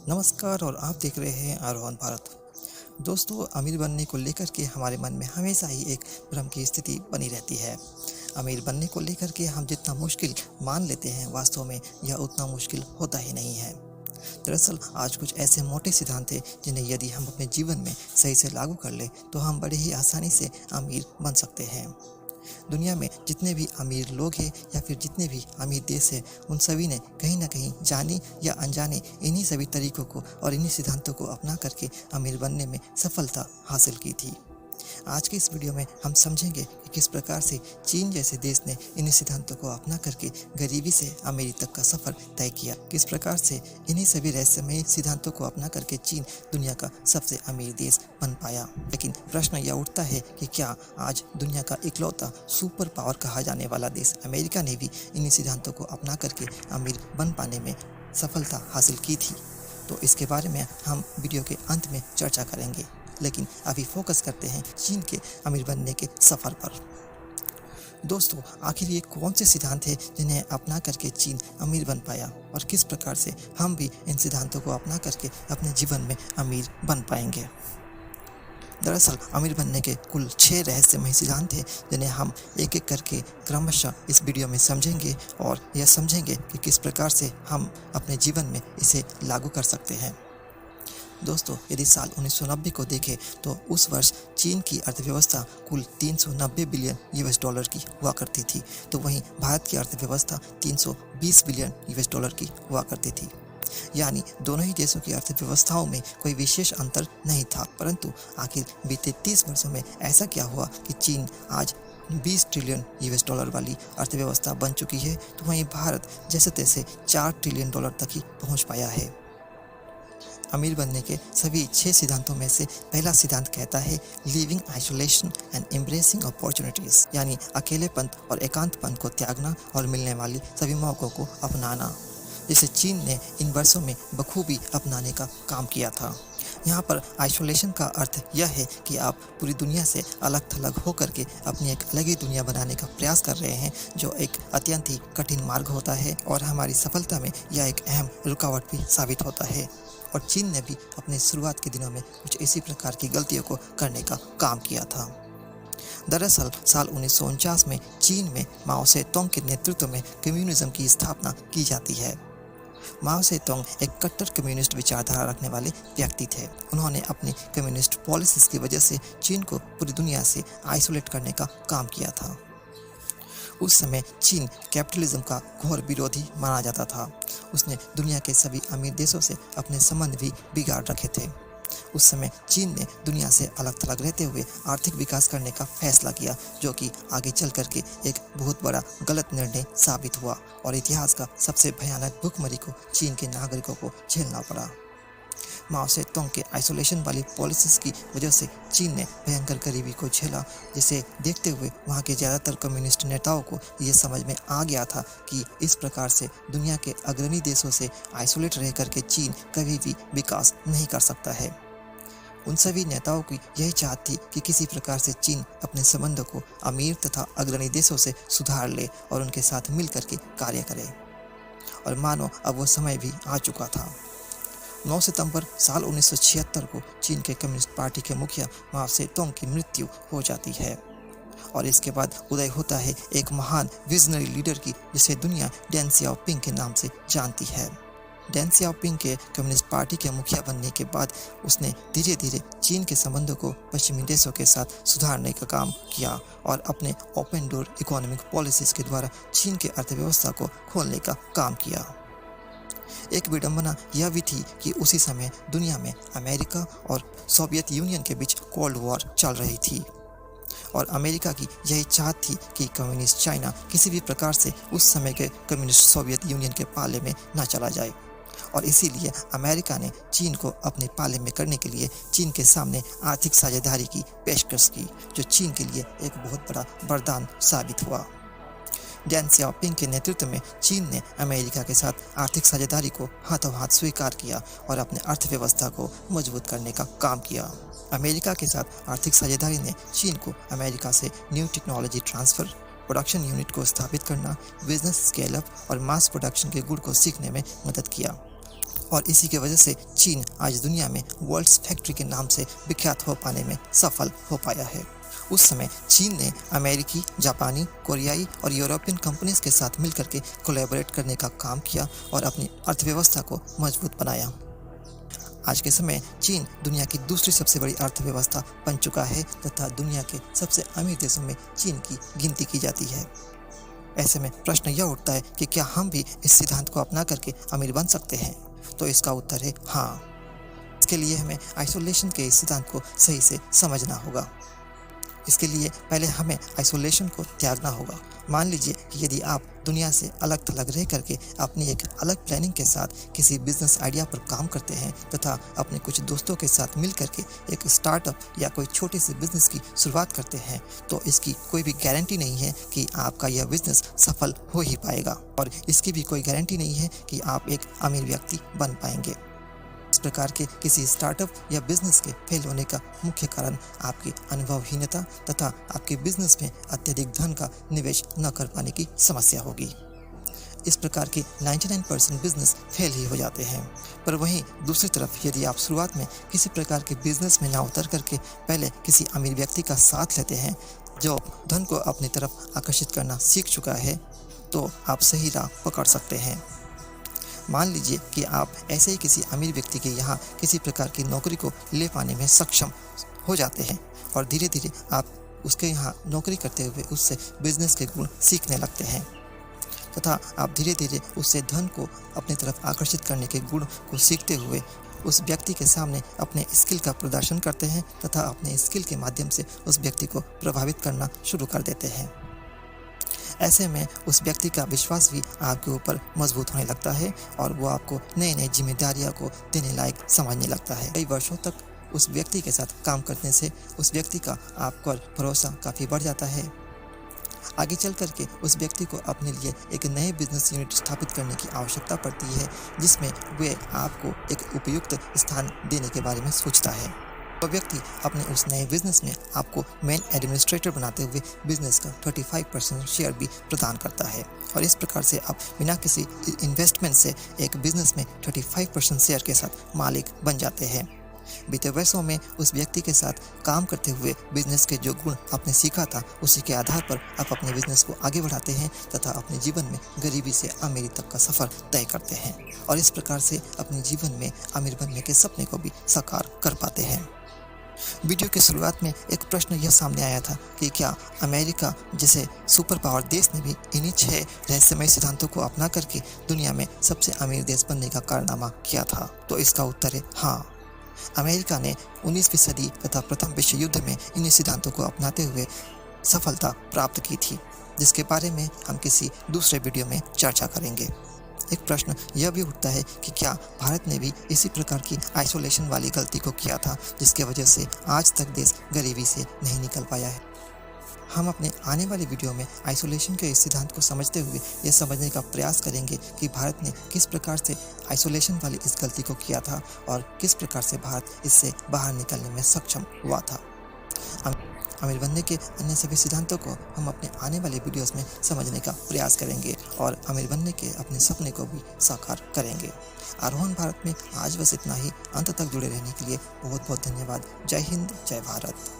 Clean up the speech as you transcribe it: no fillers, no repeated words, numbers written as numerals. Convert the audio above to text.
नमस्कार और आप देख रहे हैं आरोहण भारत। दोस्तों, अमीर बनने को लेकर के हमारे मन में हमेशा ही एक भ्रम की स्थिति बनी रहती है। अमीर बनने को लेकर के हम जितना मुश्किल मान लेते हैं, वास्तव में यह उतना मुश्किल होता ही नहीं है। दरअसल आज कुछ ऐसे मोटे सिद्धांत हैं जिन्हें यदि हम अपने जीवन में सही से लागू कर ले तो हम बड़े ही आसानी से अमीर बन सकते हैं। दुनिया में जितने भी अमीर लोग हैं या फिर जितने भी अमीर देश हैं, उन सभी ने कहीं ना कहीं जाने या अनजाने इन्हीं सभी तरीकों को और इन्हीं सिद्धांतों को अपना करके अमीर बनने में सफलता हासिल की थी। आज के इस वीडियो में हम समझेंगे कि किस प्रकार से चीन जैसे देश ने इन्हीं सिद्धांतों को अपना करके गरीबी से अमीरी तक का सफर तय किया। किस प्रकार से इन्हीं सभी रहस्यमयी सिद्धांतों को अपना करके चीन दुनिया का सबसे अमीर देश बन पाया। लेकिन प्रश्न यह उठता है कि क्या आज दुनिया का इकलौता सुपर पावर कहा जाने वाला देश अमेरिका ने भी इन्हीं सिद्धांतों को अपना करके अमीर बन पाने में सफलता हासिल की थी? तो इसके बारे में हम वीडियो के अंत में चर्चा करेंगे, लेकिन अभी फोकस करते हैं चीन के अमीर बनने के सफ़र पर। दोस्तों, आखिर ये कौन से सिद्धांत हैं जिन्हें अपना करके चीन अमीर बन पाया और किस प्रकार से हम भी इन सिद्धांतों को अपना करके अपने जीवन में अमीर बन पाएंगे? दरअसल अमीर बनने के कुल 6 रहस्यमय सिद्धांत हैं जिन्हें हम एक एक करके क्रमशः इस वीडियो में समझेंगे और यह समझेंगे कि किस प्रकार से हम अपने जीवन में इसे लागू कर सकते हैं। दोस्तों, यदि साल 1990 को देखें तो उस वर्ष चीन की अर्थव्यवस्था कुल 390 बिलियन यूएस डॉलर की हुआ करती थी, तो वहीं भारत की अर्थव्यवस्था 320 बिलियन यूएस डॉलर की हुआ करती थी। यानी दोनों ही देशों की अर्थव्यवस्थाओं में कोई विशेष अंतर नहीं था। परंतु आखिर बीते 30 वर्षों में ऐसा क्या हुआ कि चीन आज 20 ट्रिलियन यूएस डॉलर वाली अर्थव्यवस्था बन चुकी है, तो वहीं भारत जैसे तैसे 4 ट्रिलियन डॉलर तक ही पहुंच पाया है। अमीर बनने के सभी 6 सिद्धांतों में से पहला सिद्धांत कहता है living isolation and embracing opportunities, यानी अकेलेपन और एकांतपन को त्यागना और मिलने वाली सभी मौकों को अपनाना, जिसे चीन ने इन वर्षों में बखूबी अपनाने का काम किया था। यहाँ पर आइसोलेशन का अर्थ यह है कि आप पूरी दुनिया से अलग थलग होकर के अपनी एक अलग ही दुनिया बनाने का प्रयास कर रहे हैं, जो एक अत्यंत ही कठिन मार्ग होता है और हमारी सफलता में यह एक अहम रुकावट भी साबित होता है। और चीन ने भी अपने शुरुआत के दिनों में कुछ इसी प्रकार की गलतियों को करने का काम किया था। दरअसल साल 1949 में चीन में माओ सेतुंग के नेतृत्व में कम्युनिज्म की स्थापना की जाती है। माओ सेतुंग एक कट्टर कम्युनिस्ट विचारधारा रखने वाले व्यक्ति थे। उन्होंने अपनी कम्युनिस्ट पॉलिसीज की वजह से चीन को पूरी दुनिया से आइसोलेट करने का काम किया था। उस समय चीन कैपिटलिज्म का घोर विरोधी माना जाता था। उसने दुनिया के सभी अमीर देशों से अपने संबंध भी बिगाड़ रखे थे। उस समय चीन ने दुनिया से अलग थलग रहते हुए आर्थिक विकास करने का फैसला किया, जो कि आगे चल करके एक बहुत बड़ा गलत निर्णय साबित हुआ और इतिहास का सबसे भयानक भुखमरी को चीन के नागरिकों को झेलना पड़ा। माओ सेतुंग के आइसोलेशन वाली पॉलिसीज की वजह से चीन ने भयंकर गरीबी को झेला, जिसे देखते हुए वहाँ के ज़्यादातर कम्युनिस्ट नेताओं को ये समझ में आ गया था कि इस प्रकार से दुनिया के अग्रणी देशों से आइसोलेट रह करके चीन कभी भी विकास नहीं कर सकता है। उन सभी नेताओं की यही चाहत थी कि किसी प्रकार से चीन अपने संबंधों को अमीर तथा अग्रणी देशों से सुधार ले और उनके साथ मिल करके कार्य करे। और मानो अब वो समय भी आ चुका था। 9 सितंबर साल 1976 को चीन के कम्युनिस्ट पार्टी के मुखिया माओ सेतुंग की मृत्यु हो जाती है और इसके बाद उदय होता है एक महान विजनरी लीडर की, जिसे दुनिया डेंग सियाओपिंग के नाम से जानती है। डेंग सियाओपिंग के कम्युनिस्ट पार्टी के मुखिया बनने के बाद उसने धीरे धीरे चीन के संबंधों को पश्चिमी देशों के साथ सुधारने का काम किया और अपने ओपन डोर इकोनॉमिक पॉलिसीज के द्वारा चीन के अर्थव्यवस्था को खोलने का काम किया। एक विडंबना यह भी थी कि उसी समय दुनिया में अमेरिका और सोवियत यूनियन के बीच कोल्ड वॉर चल रही थी और अमेरिका की यही चाहत थी कि कम्युनिस्ट चाइना किसी भी प्रकार से उस समय के कम्युनिस्ट सोवियत यूनियन के पाले में न चला जाए और इसीलिए अमेरिका ने चीन को अपने पाले में करने के लिए चीन के सामने आर्थिक साझेदारी की पेशकश की, जो चीन के लिए एक बहुत बड़ा वरदान साबित हुआ। डेंग सियाओपिंग के नेतृत्व में चीन ने अमेरिका के साथ आर्थिक साझेदारी को हाथों हाथ स्वीकार किया और अपने अर्थव्यवस्था को मजबूत करने का काम किया। अमेरिका के साथ आर्थिक साझेदारी ने चीन को अमेरिका से new technology transfer, production unit को स्थापित करना, बिजनेस स्केल अप और मास प्रोडक्शन के गुण को सीखने में मदद किया। और इसी की वजह से चीन आज दुनिया में वर्ल्ड्स फैक्ट्री के नाम से विख्यात हो पाने में सफल हो पाया है। उस समय चीन ने अमेरिकी, जापानी, कोरियाई और यूरोपियन कंपनीज के साथ मिलकर के कोलैबोरेट करने का काम किया और अपनी अर्थव्यवस्था को मजबूत बनाया। आज के समय चीन दुनिया की दूसरी सबसे बड़ी अर्थव्यवस्था बन चुका है तथा दुनिया के सबसे अमीर देशों में चीन की गिनती की जाती है। ऐसे में प्रश्न यह उठता है कि क्या हम भी इस सिद्धांत को अपना करके अमीर बन सकते हैं? तो इसका उत्तर है हाँ। इसके लिए हमें आइसोलेशन के इस सिद्धांत को सही से समझना होगा। इसके लिए पहले हमें आइसोलेशन को त्यागना होगा। मान लीजिए कि यदि आप दुनिया से अलग थलग रह करके अपनी एक अलग प्लानिंग के साथ किसी बिजनेस आइडिया पर काम करते हैं तथा अपने कुछ दोस्तों के साथ मिल करके एक स्टार्टअप या कोई छोटे से बिजनेस की शुरुआत करते हैं, तो इसकी कोई भी गारंटी नहीं है कि आपका यह बिजनेस सफल हो ही पाएगा और इसकी भी कोई गारंटी नहीं है कि आप एक अमीर व्यक्ति बन पाएंगे। इस प्रकार के किसी स्टार्टअप या बिजनेस के फेल होने का मुख्य कारण आपकी अनुभवहीनता तथा आपके बिजनेस में अत्यधिक धन का निवेश न कर पाने की समस्या होगी। इस प्रकार के 99% बिजनेस फेल ही हो जाते हैं। पर वहीं दूसरी तरफ यदि आप शुरुआत में किसी प्रकार के बिजनेस में ना उतर करके पहले किसी अमीर व्यक्ति का साथ लेते हैं जो धन को अपनी तरफ आकर्षित करना सीख चुका है, तो आप सही राह पकड़ सकते हैं। मान लीजिए कि आप ऐसे ही किसी अमीर व्यक्ति के यहाँ किसी प्रकार की नौकरी को ले पाने में सक्षम हो जाते हैं और धीरे धीरे आप उसके यहाँ नौकरी करते हुए उससे बिजनेस के गुण सीखने लगते हैं तथा आप धीरे धीरे उससे धन को अपनी तरफ आकर्षित करने के गुण को सीखते हुए उस व्यक्ति के सामने अपने स्किल का प्रदर्शन करते हैं तथा अपने स्किल के माध्यम से उस व्यक्ति को प्रभावित करना शुरू कर देते हैं। ऐसे में उस व्यक्ति का विश्वास भी आपके ऊपर मजबूत होने लगता है और वो आपको नई नई जिम्मेदारियों को देने लायक समझने लगता है। कई वर्षों तक उस व्यक्ति के साथ काम करने से उस व्यक्ति का आप पर भरोसा काफ़ी बढ़ जाता है। आगे चल करके उस व्यक्ति को अपने लिए एक नए बिजनेस यूनिट स्थापित करने की आवश्यकता पड़ती है जिसमें वे आपको एक उपयुक्त स्थान देने के बारे में सोचता है। वह व्यक्ति अपने उस नए बिजनेस में आपको मेन एडमिनिस्ट्रेटर बनाते हुए बिजनेस का 35% शेयर भी प्रदान करता है और इस प्रकार से आप बिना किसी इन्वेस्टमेंट से एक बिजनेस में 35% शेयर के साथ मालिक बन जाते हैं। बीते वर्षों में उस व्यक्ति के साथ काम करते हुए बिजनेस के जो गुण आपने सीखा था उसी के आधार पर आप अपने बिजनेस को आगे बढ़ाते हैं तथा अपने जीवन में गरीबी से अमीरी तक का सफ़र तय करते हैं और इस प्रकार से अपने जीवन में अमीर बनने के सपने को भी साकार कर पाते हैं। वीडियो की शुरुआत में एक प्रश्न यह सामने आया था कि क्या अमेरिका जैसे सुपर पावर देश ने भी इन्हीं 6 रहस्यमय सिद्धांतों को अपना करके दुनिया में सबसे अमीर देश बनने का कारनामा किया था? तो इसका उत्तर है हाँ। अमेरिका ने 19वीं सदी तथा प्रथम विश्व युद्ध में इन्हीं सिद्धांतों को अपनाते हुए सफलता प्राप्त की थी, जिसके बारे में हम किसी दूसरे वीडियो में चर्चा करेंगे। एक प्रश्न यह भी उठता है कि क्या भारत ने भी इसी प्रकार की आइसोलेशन वाली गलती को किया था जिसके वजह से आज तक देश गरीबी से नहीं निकल पाया है? हम अपने आने वाले वीडियो में आइसोलेशन के इस सिद्धांत को समझते हुए यह समझने का प्रयास करेंगे कि भारत ने किस प्रकार से आइसोलेशन वाली इस गलती को किया था और किस प्रकार से भारत इससे बाहर निकलने में सक्षम हुआ था। अमीर बनने के अन्य सभी सिद्धांतों को हम अपने आने वाले वीडियोस में समझने का प्रयास करेंगे और अमीर बनने के अपने सपने को भी साकार करेंगे। आरोहण भारत में आज बस इतना ही। अंत तक जुड़े रहने के लिए बहुत बहुत धन्यवाद। जय हिंद, जय भारत।